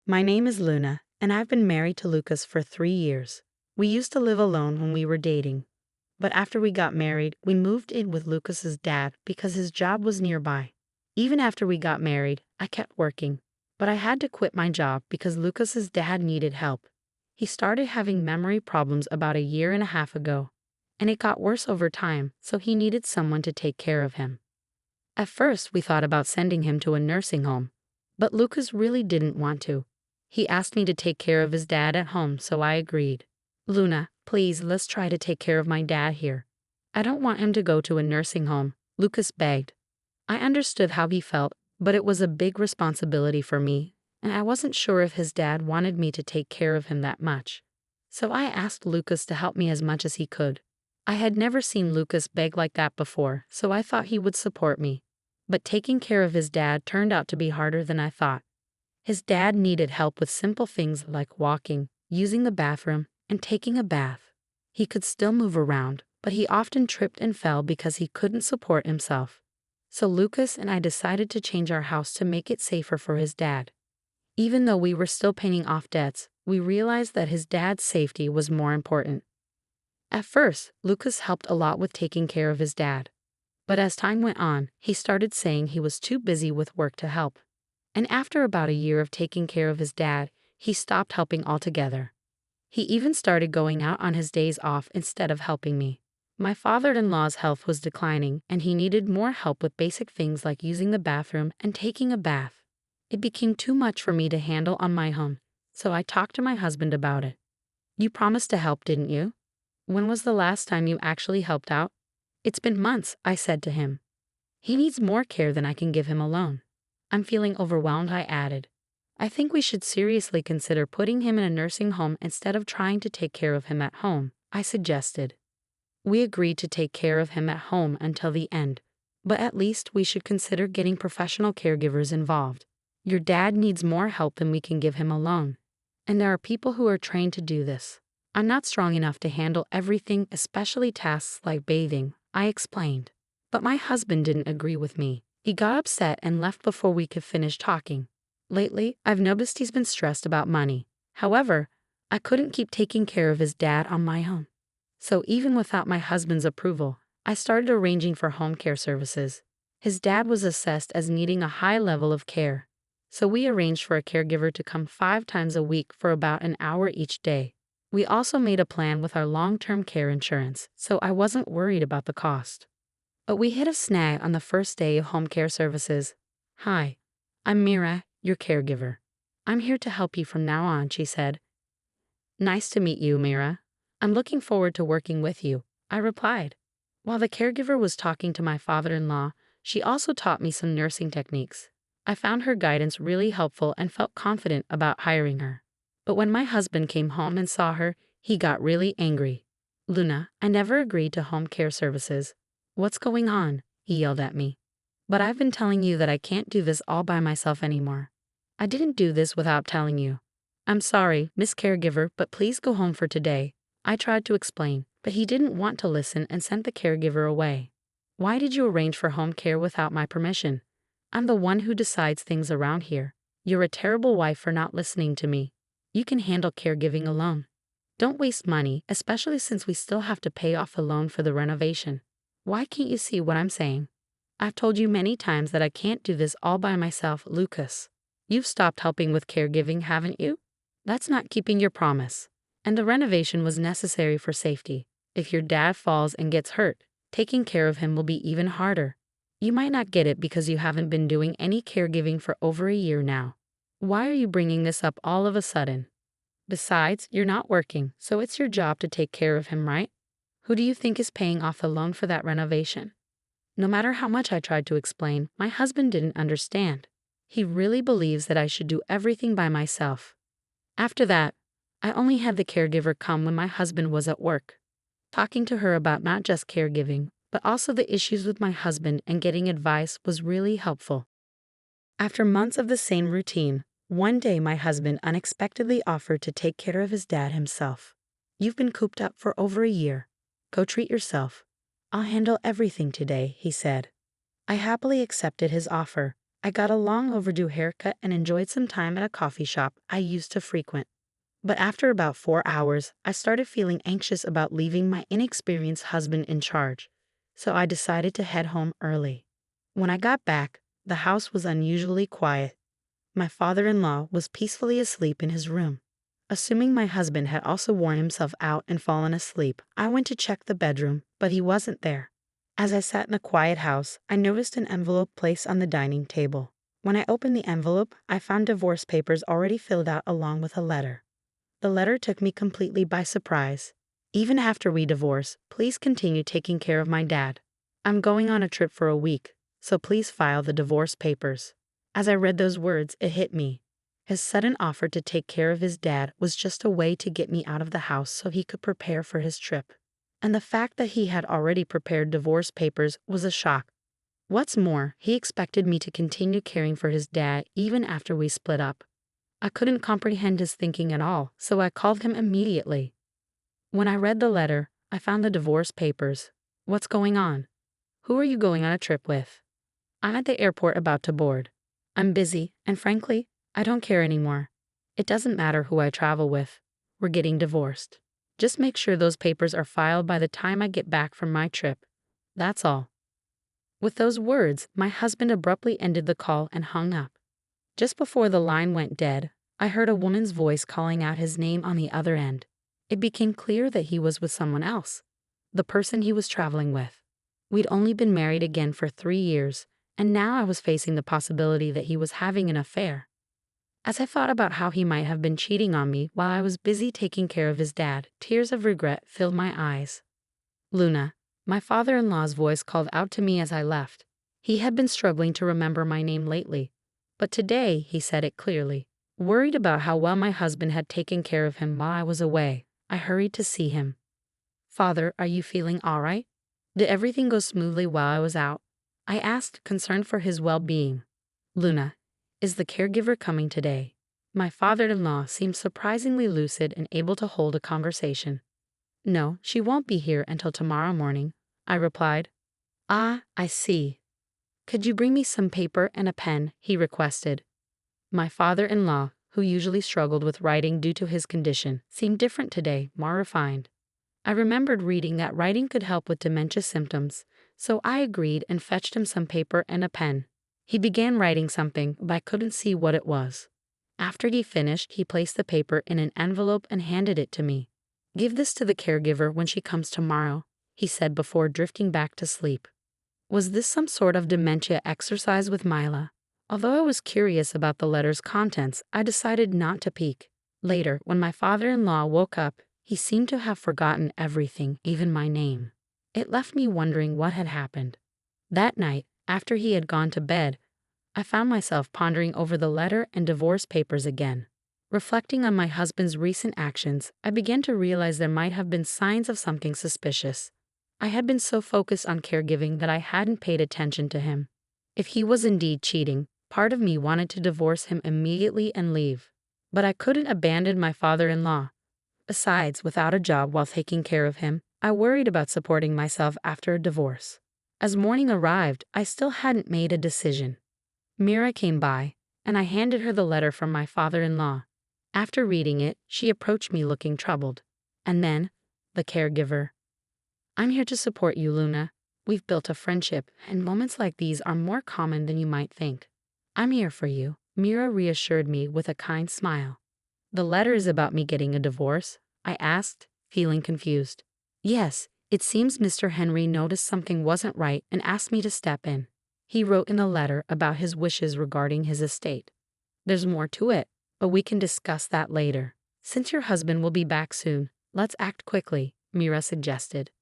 My name is Luna, and I've been married to Lucas for 3 years. We used to live alone when we were dating. But after we got married, we moved in with Lucas's dad because his job was nearby. Even after we got married, I kept working. But I had to quit my job because Lucas's dad needed help. He started having memory problems about a year and a half ago, and it got worse over time, so he needed someone to take care of him. At first, we thought about sending him to a nursing home, but Lucas really didn't want to. He asked me to take care of his dad at home, so I agreed. Luna, please, let's try to take care of my dad here. I don't want him to go to a nursing home, Lucas begged. I understood how he felt, but it was a big responsibility for me, and I wasn't sure if his dad wanted me to take care of him that much. So I asked Lucas to help me as much as he could. I had never seen Lucas beg like that before, so I thought he would support me. But taking care of his dad turned out to be harder than I thought. His dad needed help with simple things like walking, using the bathroom, and taking a bath. He could still move around, but he often tripped and fell because he couldn't support himself. So Lucas and I decided to change our house to make it safer for his dad. Even though we were still paying off debts, we realized that his dad's safety was more important. At first, Lucas helped a lot with taking care of his dad. But as time went on, he started saying he was too busy with work to help. And after about a year of taking care of his dad, he stopped helping altogether. He even started going out on his days off instead of helping me. My father-in-law's health was declining, and he needed more help with basic things like using the bathroom and taking a bath. It became too much for me to handle on my own, so I talked to my husband about it. You promised to help, didn't you? When was the last time you actually helped out? It's been months, I said to him. He needs more care than I can give him alone. I'm feeling overwhelmed, I added. I think we should seriously consider putting him in a nursing home instead of trying to take care of him at home, I suggested. We agreed to take care of him at home until the end, but at least we should consider getting professional caregivers involved. Your dad needs more help than we can give him alone, and there are people who are trained to do this. I'm not strong enough to handle everything, especially tasks like bathing, I explained. But my husband didn't agree with me. He got upset and left before we could finish talking. Lately, I've noticed he's been stressed about money. However, I couldn't keep taking care of his dad on my own. So even without my husband's approval, I started arranging for home care services. His dad was assessed as needing a high level of care, so we arranged for a caregiver to come 5 times a week for about an hour each day. We also made a plan with our long-term care insurance, so I wasn't worried about the cost. But we hit a snag on the first day of home care services. Hi, I'm Mira, your caregiver. I'm here to help you from now on, she said. Nice to meet you, Mira. I'm looking forward to working with you, I replied. While the caregiver was talking to my father-in-law, she also taught me some nursing techniques. I found her guidance really helpful and felt confident about hiring her. But when my husband came home and saw her, he got really angry. Luna, I never agreed to home care services. What's going on? He yelled at me. But I've been telling you that I can't do this all by myself anymore. I didn't do this without telling you. I'm sorry, Miss Caregiver, but please go home for today. I tried to explain, but he didn't want to listen and sent the caregiver away. Why did you arrange for home care without my permission? I'm the one who decides things around here. You're a terrible wife for not listening to me. You can handle caregiving alone. Don't waste money, especially since we still have to pay off the loan for the renovation. Why can't you see what I'm saying? I've told you many times that I can't do this all by myself, Lucas. You've stopped helping with caregiving, haven't you? That's not keeping your promise. And the renovation was necessary for safety. If your dad falls and gets hurt, taking care of him will be even harder. You might not get it because you haven't been doing any caregiving for over a year now. Why are you bringing this up all of a sudden? Besides, you're not working, so it's your job to take care of him, right? Who do you think is paying off the loan for that renovation? No matter how much I tried to explain, my husband didn't understand. He really believes that I should do everything by myself. After that, I only had the caregiver come when my husband was at work. Talking to her about not just caregiving, but also the issues with my husband and getting advice was really helpful. After months of the same routine, one day my husband unexpectedly offered to take care of his dad himself. You've been cooped up for over a year. Go treat yourself. I'll handle everything today, he said. I happily accepted his offer. I got a long overdue haircut and enjoyed some time at a coffee shop I used to frequent. But after about 4 hours, I started feeling anxious about leaving my inexperienced husband in charge, so I decided to head home early. When I got back, the house was unusually quiet. My father-in-law was peacefully asleep in his room. Assuming my husband had also worn himself out and fallen asleep, I went to check the bedroom, but he wasn't there. As I sat in a quiet house, I noticed an envelope placed on the dining table. When I opened the envelope, I found divorce papers already filled out along with a letter. The letter took me completely by surprise. Even after we divorce, please continue taking care of my dad. I'm going on a trip for a week, so please file the divorce papers. As I read those words, it hit me. His sudden offer to take care of his dad was just a way to get me out of the house so he could prepare for his trip. And the fact that he had already prepared divorce papers was a shock. What's more, he expected me to continue caring for his dad even after we split up. I couldn't comprehend his thinking at all, so I called him immediately. When I read the letter, I found the divorce papers. What's going on? Who are you going on a trip with? I'm at the airport about to board. I'm busy, and frankly, I don't care anymore. It doesn't matter who I travel with. We're getting divorced. Just make sure those papers are filed by the time I get back from my trip. That's all. With those words, my husband abruptly ended the call and hung up. Just before the line went dead, I heard a woman's voice calling out his name on the other end. It became clear that he was with someone else, the person he was traveling with. We'd only been married again for 3 years, and now I was facing the possibility that he was having an affair. As I thought about how he might have been cheating on me while I was busy taking care of his dad, tears of regret filled my eyes. Luna, my father-in-law's voice called out to me as I left. He had been struggling to remember my name lately, but today he said it clearly. Worried about how well my husband had taken care of him while I was away, I hurried to see him. Father, are you feeling all right? Did everything go smoothly while I was out? I asked, concerned for his well-being. Luna, is the caregiver coming today? My father-in-law seemed surprisingly lucid and able to hold a conversation. No, she won't be here until tomorrow morning, I replied. Ah, I see. Could you bring me some paper and a pen? He requested. My father-in-law, who usually struggled with writing due to his condition, seemed different today, more refined. I remembered reading that writing could help with dementia symptoms, so I agreed and fetched him some paper and a pen. He began writing something, but I couldn't see what it was. After he finished, he placed the paper in an envelope and handed it to me. Give this to the caregiver when she comes tomorrow, he said before drifting back to sleep. Was this some sort of dementia exercise with Mila? Although I was curious about the letter's contents, I decided not to peek. Later, when my father-in-law woke up, he seemed to have forgotten everything, even my name. It left me wondering what had happened. That night, after he had gone to bed, I found myself pondering over the letter and divorce papers again. Reflecting on my husband's recent actions, I began to realize there might have been signs of something suspicious. I had been so focused on caregiving that I hadn't paid attention to him. If he was indeed cheating, part of me wanted to divorce him immediately and leave. But I couldn't abandon my father-in-law. Besides, without a job while taking care of him, I worried about supporting myself after a divorce. As morning arrived, I still hadn't made a decision. Mira came by, and I handed her the letter from my father-in-law. After reading it, she approached me looking troubled. And then, the caregiver. I'm here to support you, Luna. We've built a friendship, and moments like these are more common than you might think. I'm here for you, Mira reassured me with a kind smile. The letter is about me getting a divorce? I asked, feeling confused. Yes, it seems Mr. Henry noticed something wasn't right and asked me to step in. He wrote in the letter about his wishes regarding his estate. There's more to it, but we can discuss that later. Since your husband will be back soon, let's act quickly, Mira suggested.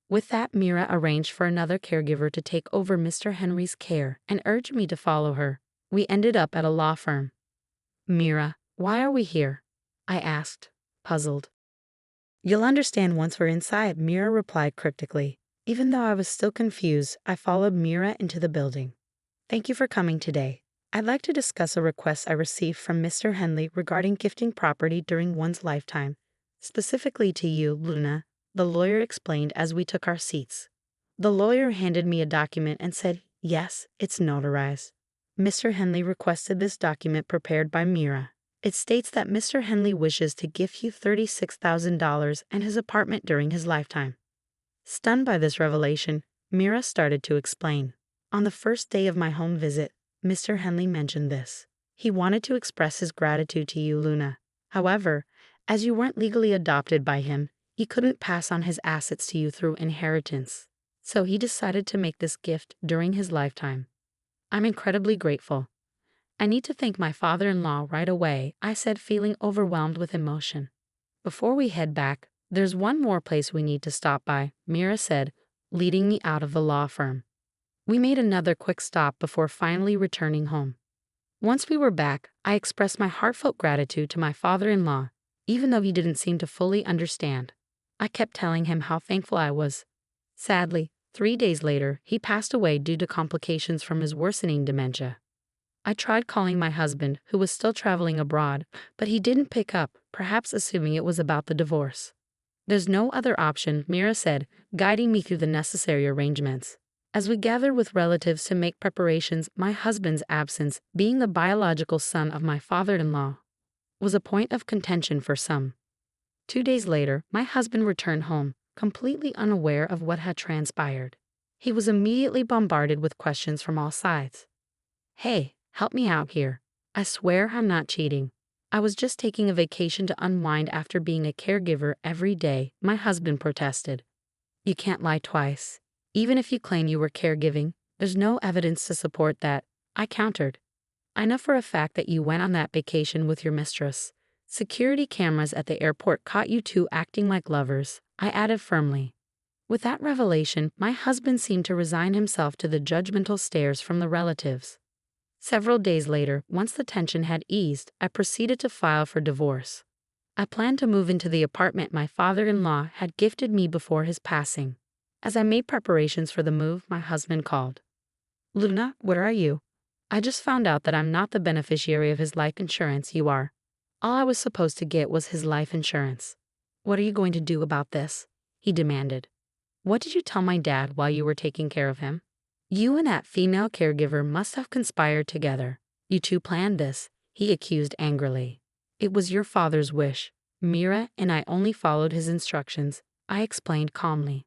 With that, Mira arranged for another caregiver to take over Mr. Henry's care and urged me to follow her. We ended up at a law firm. Mira, why are we here? I asked, puzzled. You'll understand once we're inside, Mira replied cryptically. Even though I was still confused, I followed Mira into the building. Thank you for coming today. I'd like to discuss a request I received from Mr. Henley regarding gifting property during one's lifetime. Specifically to you, Luna, the lawyer explained as we took our seats. The lawyer handed me a document and said, yes, it's notarized. Mr. Henley requested this document prepared by Mira. It states that Mr. Henley wishes to gift you $36,000 and his apartment during his lifetime. Stunned by this revelation, Mira started to explain. On the first day of my home visit, Mr. Henley mentioned this. He wanted to express his gratitude to you, Luna. However, as you weren't legally adopted by him, he couldn't pass on his assets to you through inheritance. So he decided to make this gift during his lifetime. I'm incredibly grateful. I need to thank my father-in-law right away, I said, feeling overwhelmed with emotion. Before we head back, there's one more place we need to stop by, Mira said, leading me out of the law firm. We made another quick stop before finally returning home. Once we were back, I expressed my heartfelt gratitude to my father-in-law, even though he didn't seem to fully understand. I kept telling him how thankful I was. Sadly, 3 days later, he passed away due to complications from his worsening dementia. I tried calling my husband, who was still traveling abroad, but he didn't pick up, perhaps assuming it was about the divorce. There's no other option, Mira said, guiding me through the necessary arrangements. As we gathered with relatives to make preparations, my husband's absence, being the biological son of my father-in-law, was a point of contention for some. 2 days later, my husband returned home, completely unaware of what had transpired. He was immediately bombarded with questions from all sides. Hey, help me out here. I swear I'm not cheating. I was just taking a vacation to unwind after being a caregiver every day, my husband protested. You can't lie twice. Even if you claim you were caregiving, there's no evidence to support that, I countered. I know for a fact that you went on that vacation with your mistress. Security cameras at the airport caught you two acting like lovers, I added firmly. With that revelation, my husband seemed to resign himself to the judgmental stares from the relatives. Several days later, once the tension had eased, I proceeded to file for divorce. I planned to move into the apartment my father-in-law had gifted me before his passing. As I made preparations for the move, my husband called. Luna, where are you? I just found out that I'm not the beneficiary of his life insurance, you are. All I was supposed to get was his life insurance. What are you going to do about this? He demanded. What did you tell my dad while you were taking care of him? You and that female caregiver must have conspired together. You two planned this, he accused angrily. It was your father's wish. Mira and I only followed his instructions, I explained calmly.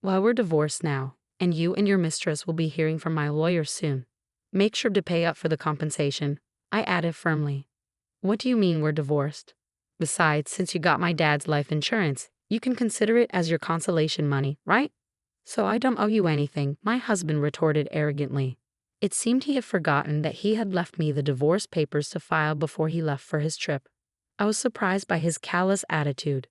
Well, we're divorced now, and you and your mistress will be hearing from my lawyer soon. Make sure to pay up for the compensation, I added firmly. What do you mean we're divorced? Besides, since you got my dad's life insurance, you can consider it as your consolation money, right? So I don't owe you anything, my husband retorted arrogantly. It seemed he had forgotten that he had left me the divorce papers to file before he left for his trip. I was surprised by his callous attitude.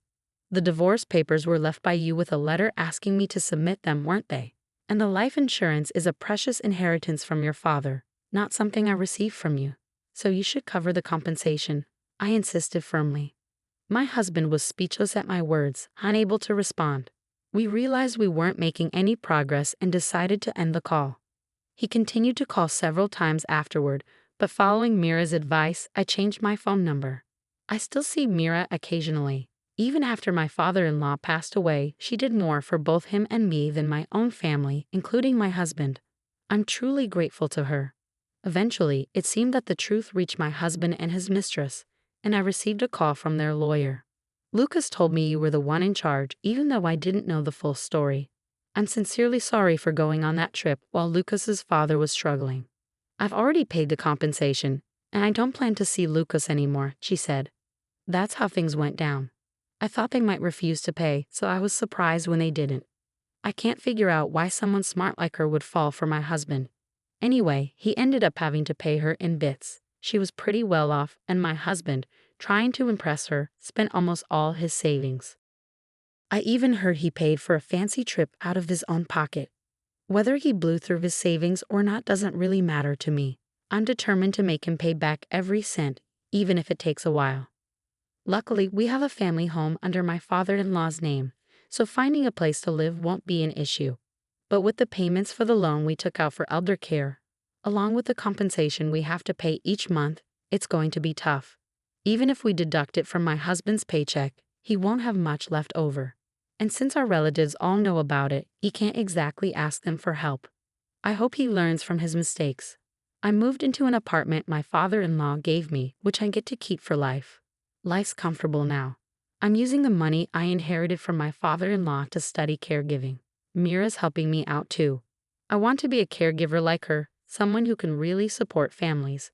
The divorce papers were left by you with a letter asking me to submit them, weren't they? And the life insurance is a precious inheritance from your father, not something I received from you. So you should cover the compensation, I insisted firmly. My husband was speechless at my words, unable to respond. We realized we weren't making any progress and decided to end the call. He continued to call several times afterward, but following Mira's advice, I changed my phone number. I still see Mira occasionally. Even after my father-in-law passed away, she did more for both him and me than my own family, including my husband. I'm truly grateful to her. Eventually, it seemed that the truth reached my husband and his mistress, and I received a call from their lawyer. Lucas told me you were the one in charge, even though I didn't know the full story. I'm sincerely sorry for going on that trip while Lucas's father was struggling. I've already paid the compensation, and I don't plan to see Lucas anymore, she said. That's how things went down. I thought they might refuse to pay, so I was surprised when they didn't. I can't figure out why someone smart like her would fall for my husband. Anyway, he ended up having to pay her in bits. She was pretty well off, and my husband, trying to impress her, spent almost all his savings. I even heard he paid for a fancy trip out of his own pocket. Whether he blew through his savings or not doesn't really matter to me. I'm determined to make him pay back every cent, even if it takes a while. Luckily, we have a family home under my father-in-law's name, so finding a place to live won't be an issue. But with the payments for the loan we took out for elder care, along with the compensation we have to pay each month, it's going to be tough. Even if we deduct it from my husband's paycheck, he won't have much left over. And since our relatives all know about it, he can't exactly ask them for help. I hope he learns from his mistakes. I moved into an apartment my father-in-law gave me, which I get to keep for life. Life's comfortable now. I'm using the money I inherited from my father-in-law to study caregiving. Mira's helping me out too. I want to be a caregiver like her, someone who can really support families.